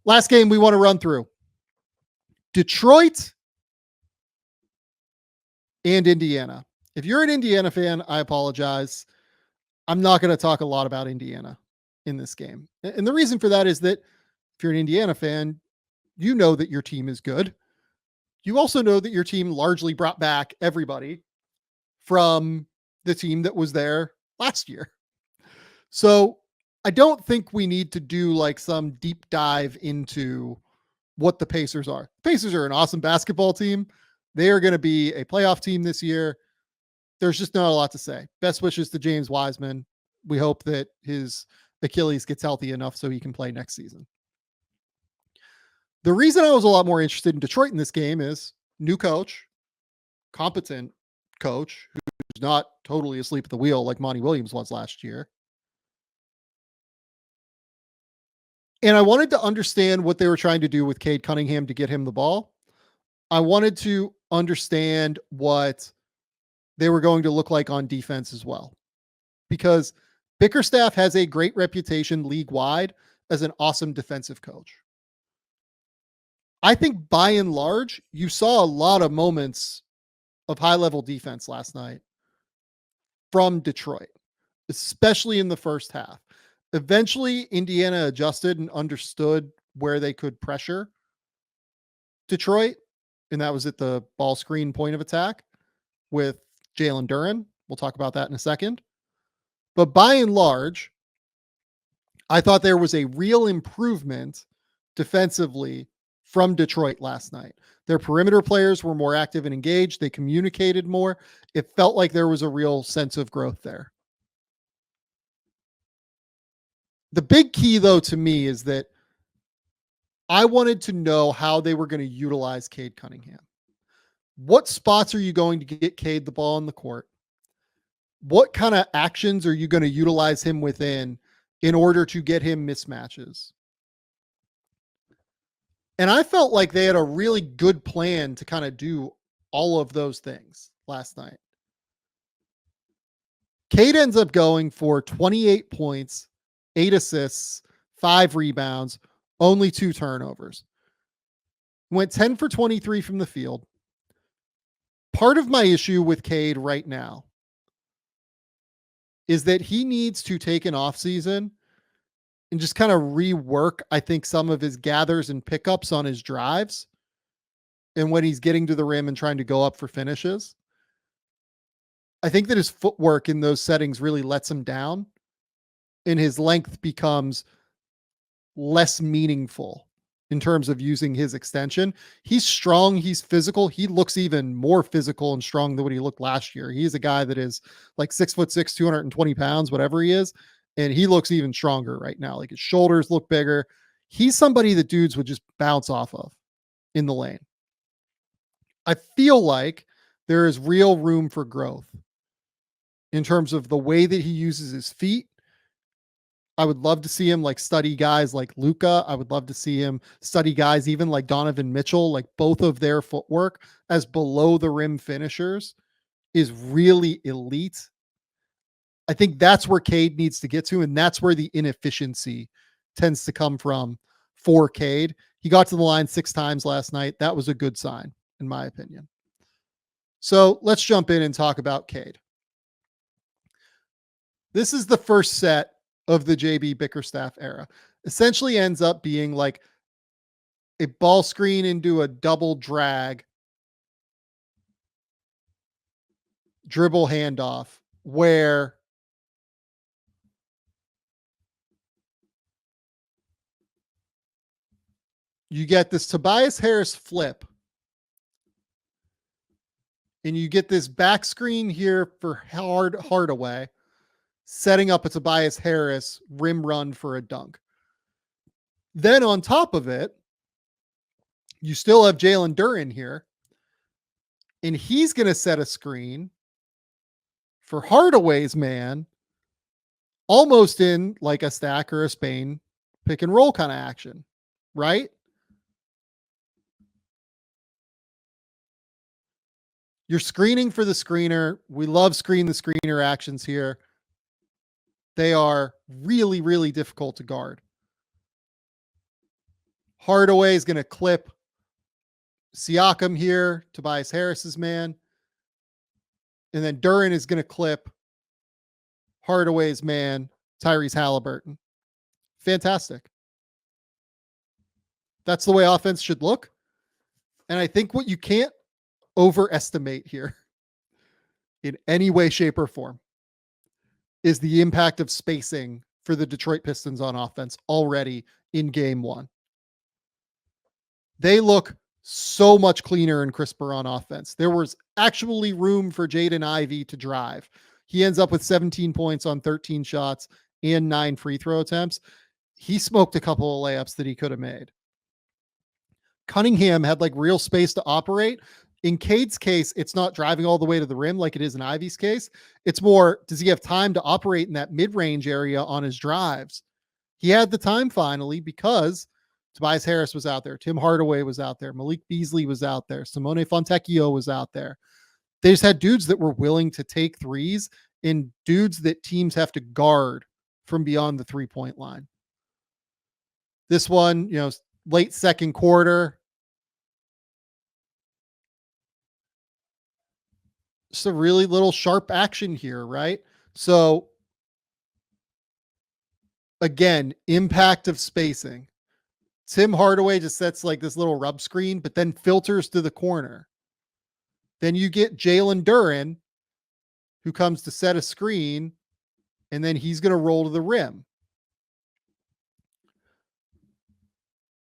Last game we want to run through. Detroit and Indiana. If you're an Indiana fan, I apologize. I'm not going to talk a lot about Indiana in this game. And the reason for that is that if you're an Indiana fan, you know that your team is good. You also know that your team largely brought back everybody from the team that was there last year. So I don't think we need to do like some deep dive into what the Pacers are. The Pacers are an awesome basketball team. They are going to be a playoff team this year. There's just not a lot to say. Best wishes to James Wiseman. We hope that his Achilles gets healthy enough so he can play next season. The reason I was a lot more interested in Detroit in this game is new coach, competent coach who's not totally asleep at the wheel like Monty Williams was last year. And I wanted to understand what they were trying to do with Cade Cunningham to get him the ball. I wanted to understand what they were going to look like on defense as well. Because Bickerstaff has a great reputation league-wide as an awesome defensive coach. I think by and large, you saw a lot of moments of high-level defense last night from Detroit, especially in the first half. Eventually, Indiana adjusted and understood where they could pressure Detroit, and that was at the ball screen point of attack with Jaylen Duren. We'll talk about that in a second. But by and large, I thought there was a real improvement defensively from Detroit last night. Their perimeter players were more active and engaged. They communicated more. It felt like there was a real sense of growth there. The big key, though, to me is that I wanted to know how they were going to utilize Cade Cunningham. What spots are you going to get Cade the ball in the court? What kind of actions are you going to utilize him within in order to get him mismatches? And I felt like they had a really good plan to kind of do all of those things last night. Cade ends up going for 28 points, 8 assists, 5 rebounds, only 2 turnovers. Went 10 for 23 from the field. Part of my issue with Cade right now is that he needs to take an offseason and just kind of rework, I think, some of his gathers and pickups on his drives and when he's getting to the rim and trying to go up for finishes. I think that his footwork in those settings really lets him down, and his length becomes less meaningful in terms of using his extension. He's strong. He's physical. He looks even more physical and strong than what he looked last year. He's a guy that is like 6'6", 220 pounds, whatever he is. And he looks even stronger right now. Like his shoulders look bigger. He's somebody that dudes would just bounce off of in the lane. I feel like there is real room for growth in terms of the way that he uses his feet. I would love to see him like study guys like Luka. I would love to see him study guys even like Donovan Mitchell. Like both of their footwork as below the rim finishers is really elite. I think that's where Cade needs to get to, and that's where the inefficiency tends to come from for Cade. He got to the line 6 times last night. That was a good sign, in my opinion. So let's jump in and talk about Cade. This is the first set of the JB Bickerstaff era. Essentially ends up being like a ball screen into a double drag dribble handoff where you get this Tobias Harris flip and you get this back screen here for Hardaway, setting up a Tobias Harris rim run for a dunk. Then on top of it, you still have Jaylen Duren here, and he's going to set a screen for Hardaway's man, almost in like a stack or a Spain pick and roll kind of action, right? You're screening for the screener. We love screen the screener actions here. They are really, really difficult to guard. Hardaway is going to clip Siakam here, Tobias Harris's man. And then Duren is going to clip Hardaway's man, Tyrese Halliburton. Fantastic. That's the way offense should look. And I think what you can't overestimate here in any way, shape, or form is the impact of spacing for the Detroit Pistons on offense already in game one. They look so much cleaner and crisper on offense. There was actually room for Jaden Ivey to drive. He ends up with 17 points on 13 shots and 9 free throw attempts. He smoked a couple of layups that he could have made. Cunningham had like real space to operate. In Cade's case, it's not driving all the way to the rim like it is in Ivey's case. It's more, does he have time to operate in that mid-range area on his drives? He had the time finally because Tobias Harris was out there. Tim Hardaway was out there. Malik Beasley was out there. Simone Fontecchio was out there. They just had dudes that were willing to take threes and dudes that teams have to guard from beyond the 3-point line. This one, late second quarter. Just a really little sharp action here, right? So again, impact of spacing. Tim Hardaway just sets like this little rub screen, but then filters to the corner. Then you get Jaylen Duren, who comes to set a screen, and then he's going to roll to the rim.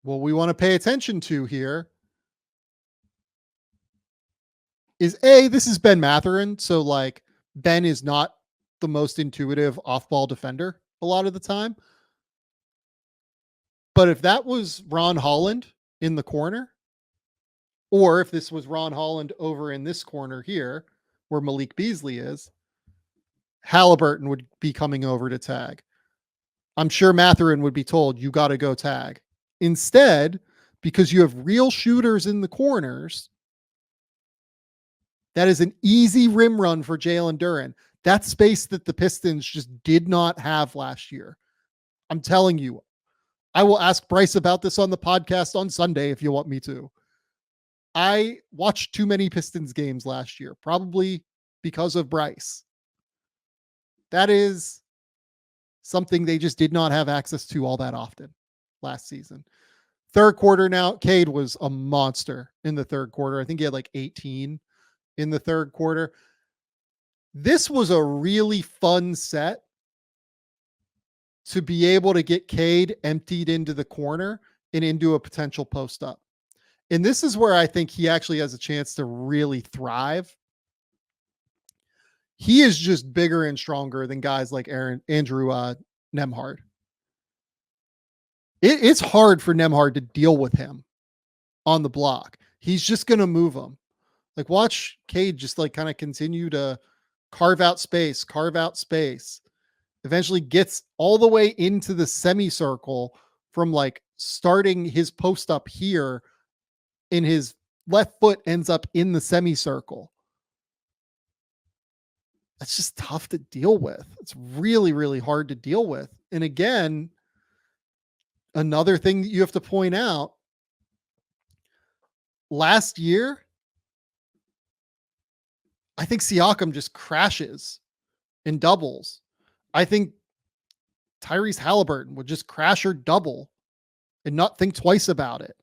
What we want to pay attention to here is this is Ben Mathurin. So like Ben is not the most intuitive off-ball defender a lot of the time. But if that was Ron Holland in the corner, or if this was Ron Holland over in this corner here, where Malik Beasley is, Halliburton would be coming over to tag. I'm sure Mathurin would be told, you got to go tag. Instead, because you have real shooters in the corners, that is an easy rim run for Jaylen Duren. That's space that the Pistons just did not have last year. I'm telling you, I will ask Bryce about this on the podcast on Sunday if you want me to. I watched too many Pistons games last year, probably because of Bryce. That is something they just did not have access to all that often last season. Third quarter now, Cade was a monster in the third quarter. I think he had like 18 in the third quarter. This was a really fun set to be able to get Cade emptied into the corner and into a potential post up. And this is where I think he actually has a chance to really thrive. He is just bigger and stronger than guys like Andrew Nembhard. It's hard for Nembhard to deal with him on the block. He's just going to move him. Like watch Cade just like kind of continue to carve out space. Eventually gets all the way into the semicircle from like starting his post up here, and his left foot ends up in the semicircle. That's just tough to deal with. It's really, really hard to deal with. And again, another thing that you have to point out, last year, I think Siakam just crashes in doubles. I think Tyrese Halliburton would just crash or double and not think twice about it.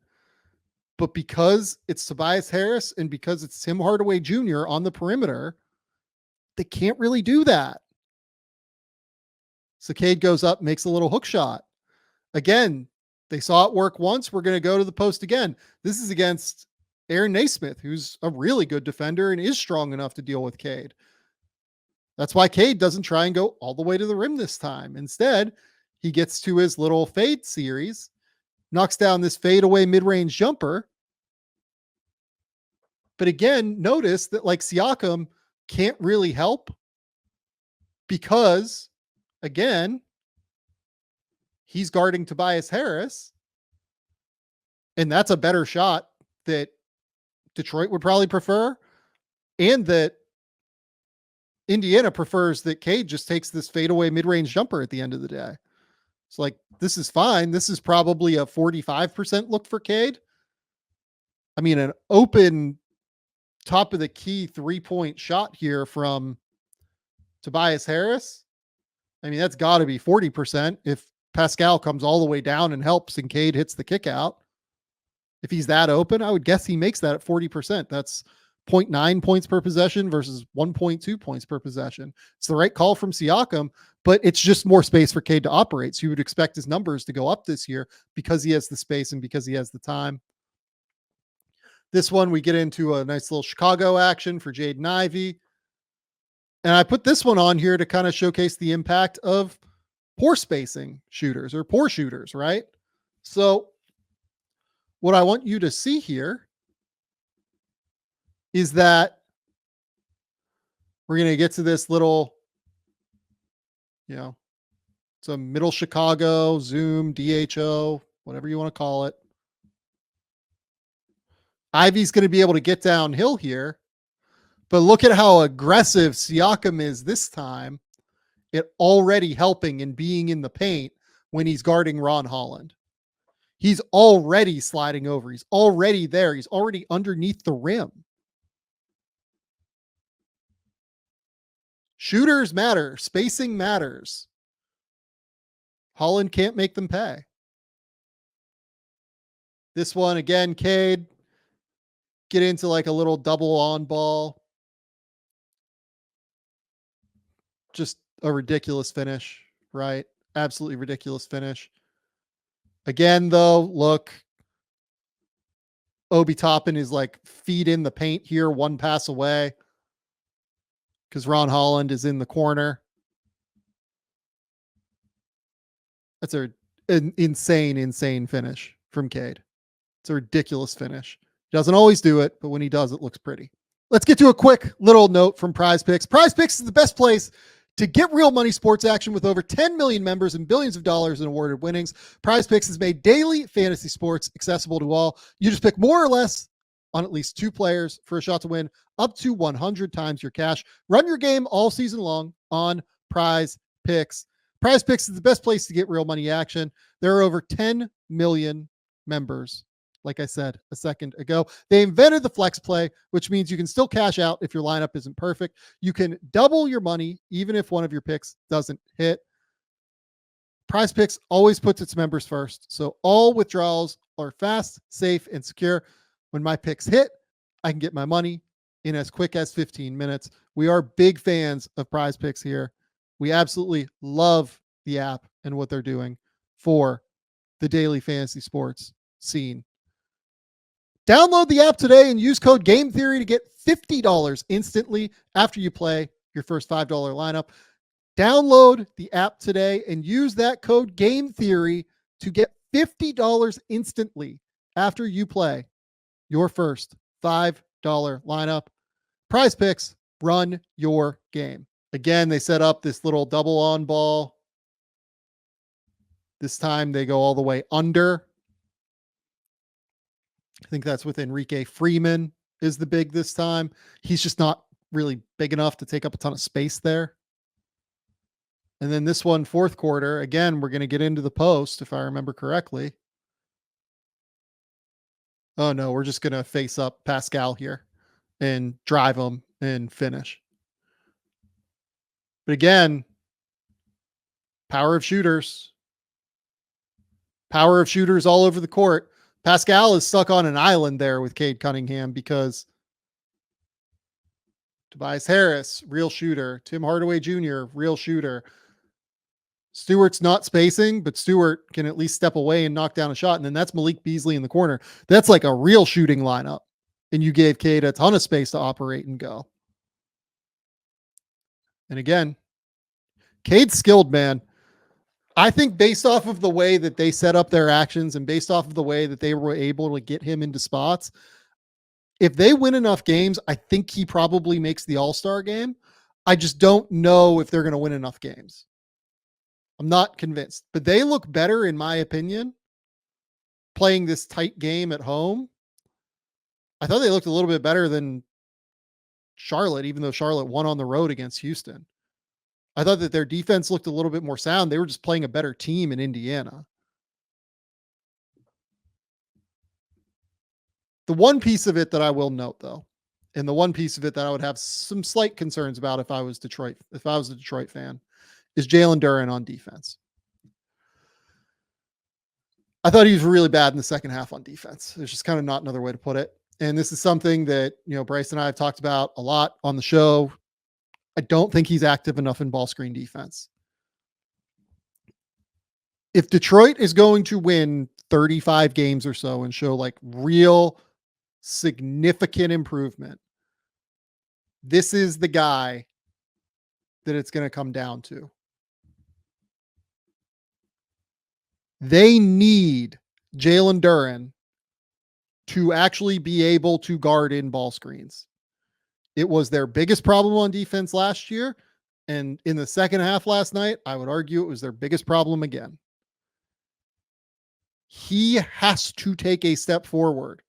But because it's Tobias Harris and because it's Tim Hardaway Jr. on the perimeter, they can't really do that. So Cade goes up, makes a little hook shot. Again, they saw it work once. We're going to go to the post again. This is against Aaron Naismith, who's a really good defender and is strong enough to deal with Cade. That's why Cade doesn't try and go all the way to the rim this time. Instead, he gets to his little fade series, knocks down this fadeaway mid-range jumper. But again, notice that like Siakam can't really help because, again, he's guarding Tobias Harris. And that's a better shot that Detroit would probably prefer, and that Indiana prefers that Cade just takes this fadeaway mid-range jumper at the end of the day. It's like, this is fine. This is probably a 45% look for Cade. I mean, an open top of the key 3-point shot here from Tobias Harris. I mean, that's got to be 40% if Pascal comes all the way down and helps and Cade hits the kick out. If he's that open, I would guess he makes that at 40%. That's 0.9 points per possession versus 1.2 points per possession. It's the right call from Siakam, but it's just more space for Cade to operate. So you would expect his numbers to go up this year because he has the space and because he has the time. This one, we get into a nice little Chicago action for Jaden Ivey. And I put this one on here to kind of showcase the impact of poor spacing shooters or poor shooters, right? So what I want you to see here is that we're going to get to this little, some middle Chicago, Zoom, DHO, whatever you want to call it. Ivey's going to be able to get downhill here, but look at how aggressive Siakam is this time at already helping and being in the paint when he's guarding Ron Holland. He's already sliding over. He's already there. He's already underneath the rim. Shooters matter. Spacing matters. Holland can't make them pay. This one, again, Cade, get into like a little double on ball. Just a ridiculous finish, right? Absolutely ridiculous finish. Again, though, look, Obi Toppin is like feet in the paint here, one pass away because Ron Holland is in the corner. That's an insane finish from Cade. It's a ridiculous finish. He doesn't always do it, but when he does, it looks pretty. Let's get to a quick little note from Prize Picks. Prize Picks is the best place to get real money sports action with over 10 million members and billions of dollars in awarded winnings. Prize Picks has made daily fantasy sports accessible to all. You just pick more or less on at least 2 players for a shot to win up to 100 times your cash. Run your game all season long on Prize Picks. Prize Picks is the best place to get real money action. There are over 10 million members. Like I said a second ago, they invented the flex play, which means you can still cash out if your lineup isn't perfect. You can double your money even if one of your picks doesn't hit. Prize Picks always puts its members first, so all withdrawals are fast, safe, and secure. When my picks hit, I can get my money in as quick as 15 minutes. We are big fans of Prize Picks here. We absolutely love the app and what they're doing for the daily fantasy sports scene. Download the app today and use code GameTheory to get $50 instantly after you play your first $5 lineup. Download the app today and use that code GameTheory to get $50 instantly after you play your first $5 lineup. Prize Picks, run your game. Again, they set up this little double on ball. This time they go all the way under. I think that's with Enrique Freeman is the big this time. He's just not really big enough to take up a ton of space there. And then this one, fourth quarter, again, we're going to get into the post, if I remember correctly. Oh, no, we're just going to face up Pascal here and drive him and finish. But again, power of shooters. Power of shooters all over the court. Pascal is stuck on an island there with Cade Cunningham because Tobias Harris, real shooter. Tim Hardaway Jr., real shooter. Stewart's not spacing, but Stewart can at least step away and knock down a shot. And then that's Malik Beasley in the corner. That's like a real shooting lineup. And you gave Cade a ton of space to operate and go. And again, Cade's skilled, man. I think based off of the way that they set up their actions and based off of the way that they were able to get him into spots, if they win enough games, I think he probably makes the All-Star game. I just don't know if they're going to win enough games. I'm not convinced, but they look better, in my opinion, playing this tight game at home. I thought they looked a little bit better than Charlotte, even though Charlotte won on the road against Houston. I thought that their defense looked a little bit more sound. They were just playing a better team in Indiana. The one piece of it that I will note though, and the one piece of it that I would have some slight concerns about if I was a Detroit fan, is Jaylen Duren on defense. I thought he was really bad in the second half on defense. There's just kind of not another way to put it. And this is something that, Bryce and I have talked about a lot on the show. I don't think he's active enough in ball screen defense. If Detroit is going to win 35 games or so and show like real significant improvement, this is the guy that it's going to come down to. They need Jaylen Duren to actually be able to guard in ball screens. It was their biggest problem on defense last year. And in the second half last night, I would argue it was their biggest problem again. He has to take a step forward.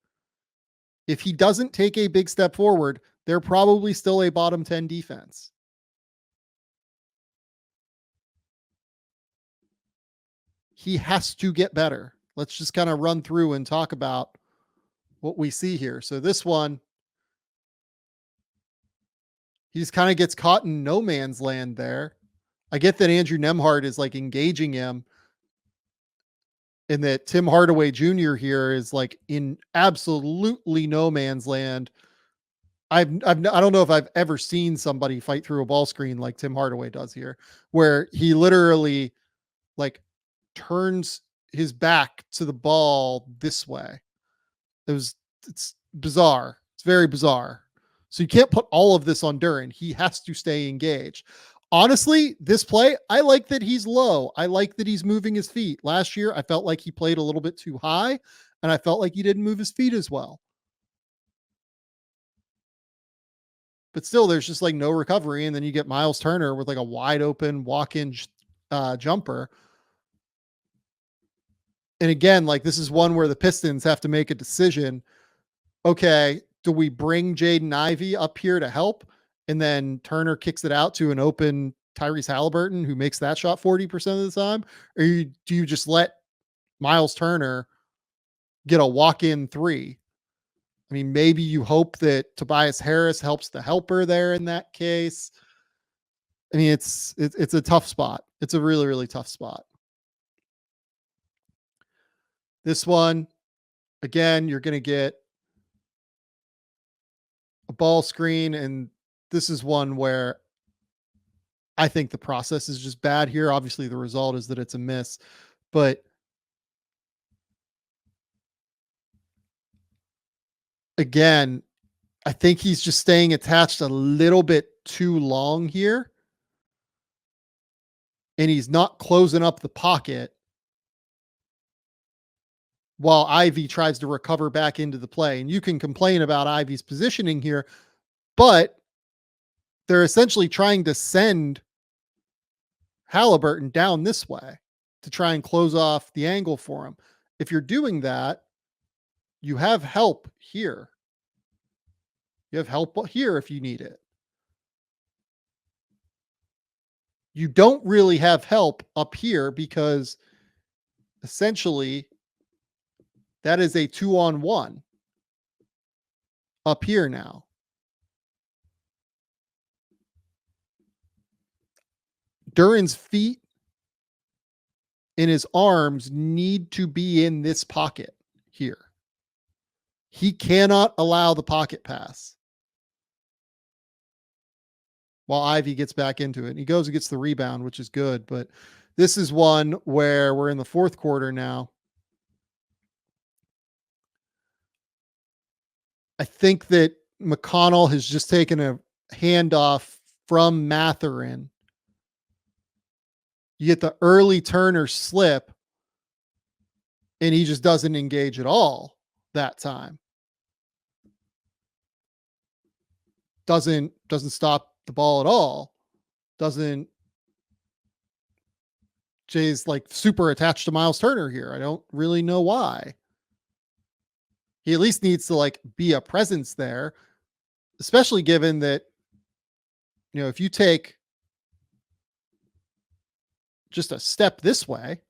If he doesn't take a big step forward, they're probably still a bottom 10 defense. He has to get better. Let's just kind of run through and talk about what we see here. So this one, he just kind of gets caught in no man's land there. I get that Andrew Nembhard is like engaging him, and that Tim Hardaway Jr. here is like in absolutely no man's land. I don't know if I've ever seen somebody fight through a ball screen like Tim Hardaway does here, where he literally like turns his back to the ball this way. It's bizarre. It's very bizarre. So you can't put all of this on Duren. He has to stay engaged. Honestly, this play, I like that he's low. I like that he's moving his feet. Last year, I felt like he played a little bit too high, and I felt like he didn't move his feet as well. But still, there's just like no recovery, and then you get Miles Turner with like a wide open walk-in jumper. And again, like this is one where the Pistons have to make a decision. Okay, do we bring Jaden Ivey up here to help? And then Turner kicks it out to an open Tyrese Halliburton who makes that shot 40% of the time? Or do you just let Miles Turner get a walk-in three? I mean, maybe you hope that Tobias Harris helps the helper there in that case. I mean, it's a tough spot. It's a really, really tough spot. This one, again, you're going to get a ball screen, and this is one where I think the process is just bad here. Obviously, the result is that it's a miss, but again, I think he's just staying attached a little bit too long here, and he's not closing up the pocket while Ivy tries to recover back into the play. And you can complain about Ivy's positioning here, but they're essentially trying to send Halliburton down this way to try and close off the angle for him. If you're doing that, you have help here. You have help here if you need it. You don't really have help up here because essentially that is a 2-on-1 up here now. Duren's feet and his arms need to be in this pocket here. He cannot allow the pocket pass while Ivy gets back into it. And he goes and gets the rebound, which is good. But this is one where we're in the fourth quarter now. I think that McConnell has just taken a handoff from Mathurin. You get the early Turner slip, and he just doesn't engage at all that time. Doesn't stop the ball at all. Jay's like super attached to Miles Turner here. I don't really know why. He at least needs to like be a presence there, especially given that, if you take just a step this way,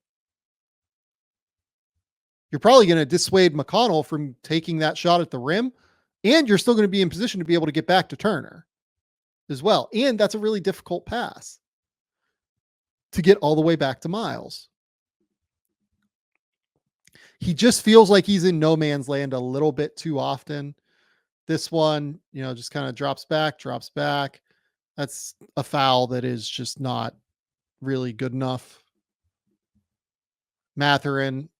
you're probably going to dissuade McConnell from taking that shot at the rim. And you're still going to be in position to be able to get back to Turner as well. And that's a really difficult pass to get all the way back to Miles. He just feels like he's in no man's land a little bit too often. This one, just kind of drops back. That's a foul that is just not really good enough. Mathurin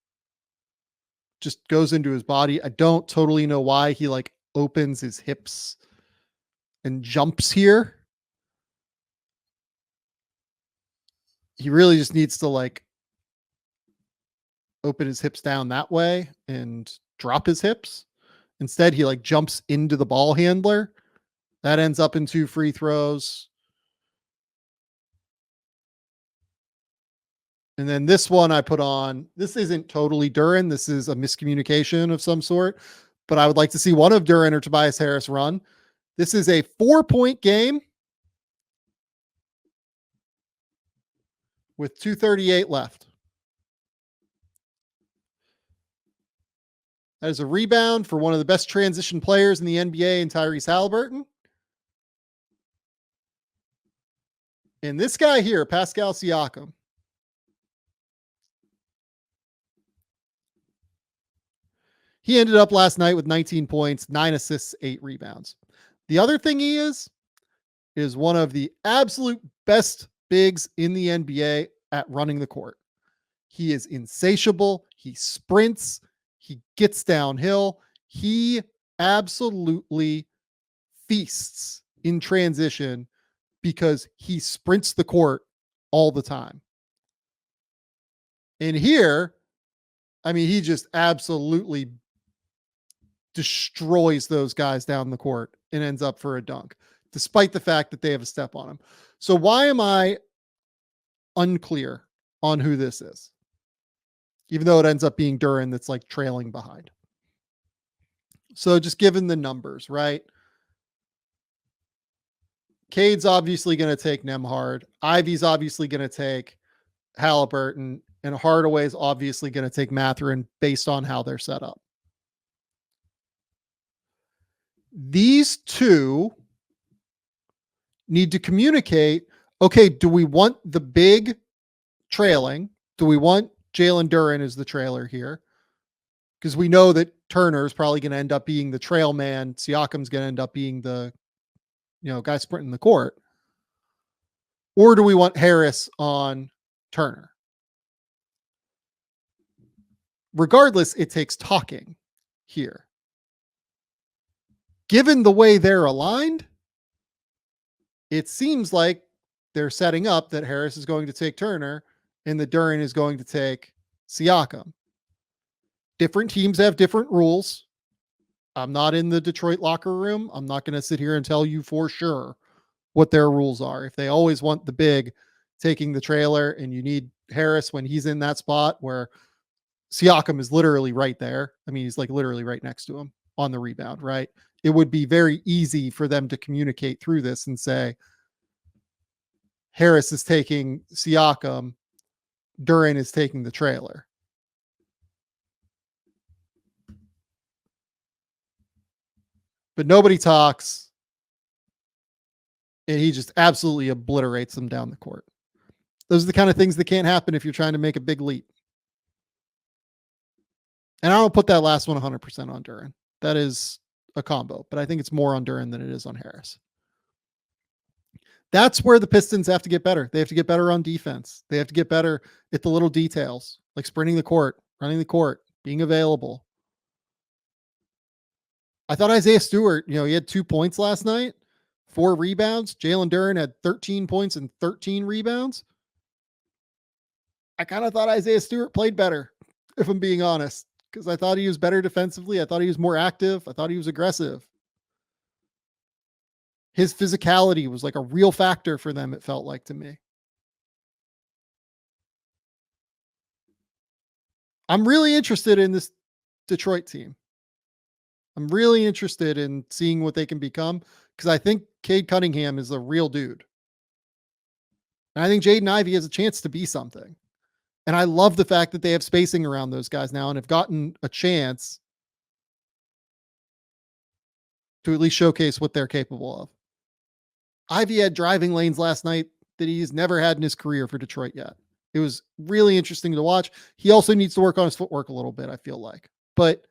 just goes into his body. I don't totally know why he opens his hips and jumps here. He really just needs to open his hips down that way and drop his hips. Instead, he jumps into the ball handler. That ends up in 2 free throws. And then this one I put on, this isn't totally Duren. This is a miscommunication of some sort, but I would like to see one of Duren or Tobias Harris run. This is a 4-point game with 2:38 left. That is a rebound for one of the best transition players in the NBA in Tyrese Halliburton. And this guy here, Pascal Siakam, he ended up last night with 19 points, 9 assists, 8 rebounds. The other thing he is one of the absolute best bigs in the NBA at running the court. He is insatiable. He sprints. He gets downhill. He absolutely feasts in transition because he sprints the court all the time. And here, he just absolutely destroys those guys down the court and ends up for a dunk, despite the fact that they have a step on him. So why am I unclear on who this is? Even though it ends up being Duren that's trailing behind. So just given the numbers, right? Cade's obviously going to take Nembhard. Ivy's obviously going to take Halliburton. And Hardaway's obviously going to take Mathurin based on how they're set up. These two need to communicate, okay, do we want the big trailing? Do we want Jaylen Duren as the trailer here? Because we know that Turner is probably going to end up being the trail man. Siakam's going to end up being the guy sprinting the court. Or do we want Harris on Turner? Regardless, it takes talking here. Given the way they're aligned, it seems like they're setting up that Harris is going to take Turner and that Duren is going to take Siakam. Different teams have different rules. I'm not in the Detroit locker room. I'm not going to sit here and tell you for sure what their rules are. If they always want the big taking the trailer and you need Harris when he's in that spot where Siakam is literally right there. He's literally right next to him on the rebound, right? It would be very easy for them to communicate through this and say, Harris is taking Siakam, Duren is taking the trailer. But nobody talks, and he just absolutely obliterates them down the court. Those are the kind of things that can't happen if you're trying to make a big leap. And I don't put that last one 100% on Duren. That is a combo, but I think it's more on Duren than it is on Harris. That's where the Pistons have to get better. They have to get better on defense. They have to get better at the little details, like sprinting the court, running the court, being available. I thought Isaiah Stewart, he had 2 points last night, 4 rebounds. Jaylen Duren had 13 points and 13 rebounds. I kind of thought Isaiah Stewart played better, if I'm being honest, because I thought he was better defensively. I thought he was more active. I thought he was aggressive. His physicality was a real factor for them, it felt like to me. I'm really interested in this Detroit team. I'm really interested in seeing what they can become because I think Cade Cunningham is a real dude. And I think Jaden Ivey has a chance to be something. And I love the fact that they have spacing around those guys now and have gotten a chance to at least showcase what they're capable of. Ivy had driving lanes last night that he's never had in his career for Detroit yet. It was really interesting to watch. He also needs to work on his footwork a little bit, I feel like. But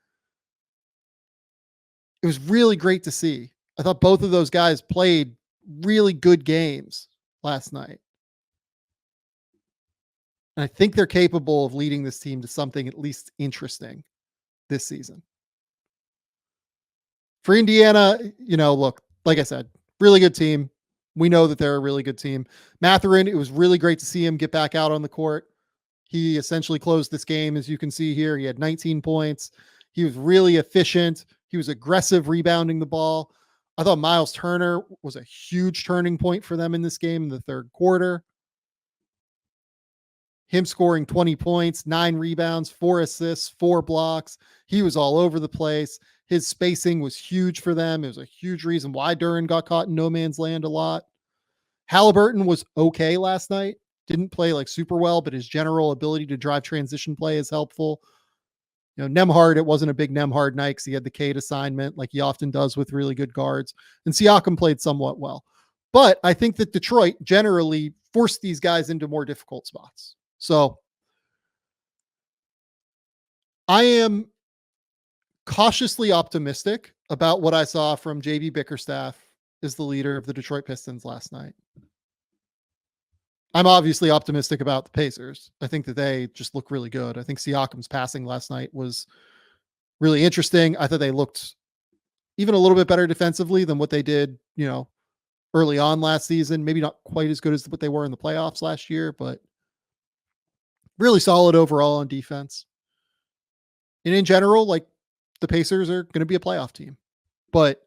it was really great to see. I thought both of those guys played really good games last night. And I think they're capable of leading this team to something at least interesting this season. For Indiana, look, like I said, really good team. We know that they're a really good team. Mathurin, it was really great to see him get back out on the court. He essentially closed this game, as you can see here. He had 19 points. He was really efficient. He was aggressive rebounding the ball. I thought Miles Turner was a huge turning point for them in this game in the third quarter. Him scoring 20 points, 9 rebounds, 4 assists, 4 blocks. He was all over the place. His spacing was huge for them. It was a huge reason why Duren got caught in no man's land a lot. Halliburton was okay last night. Didn't play like super well, but his general ability to drive transition play is helpful. Nembhard, it wasn't a big Nembhard night because he had the Cade assignment like he often does with really good guards. And Siakam played somewhat well. But I think that Detroit generally forced these guys into more difficult spots. So I am cautiously optimistic about what I saw from JB Bickerstaff as the leader of the Detroit Pistons last night. I'm obviously optimistic about the Pacers. I think that they just look really good. I think Siakam's passing last night was really interesting. I thought they looked even a little bit better defensively than what they did, early on last season. Maybe not quite as good as what they were in the playoffs last year, but really solid overall on defense. And in general, like the Pacers are going to be a playoff team, but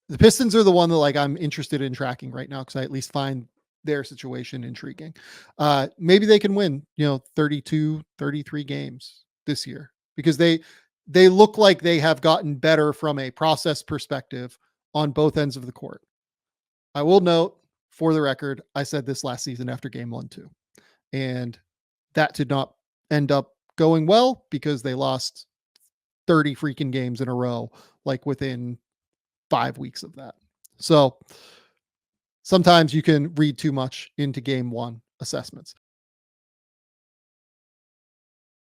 the Pistons are the one that like I'm interested in tracking right now because I at least find their situation intriguing. Maybe they can win, 32, 33 games this year because they look like they have gotten better from a process perspective on both ends of the court. I will note for the record, I said this last season after game 1-2, and that did not end up going well because they lost 30 freaking games in a row, like within 5 weeks of that. So sometimes you can read too much into game 1 assessments.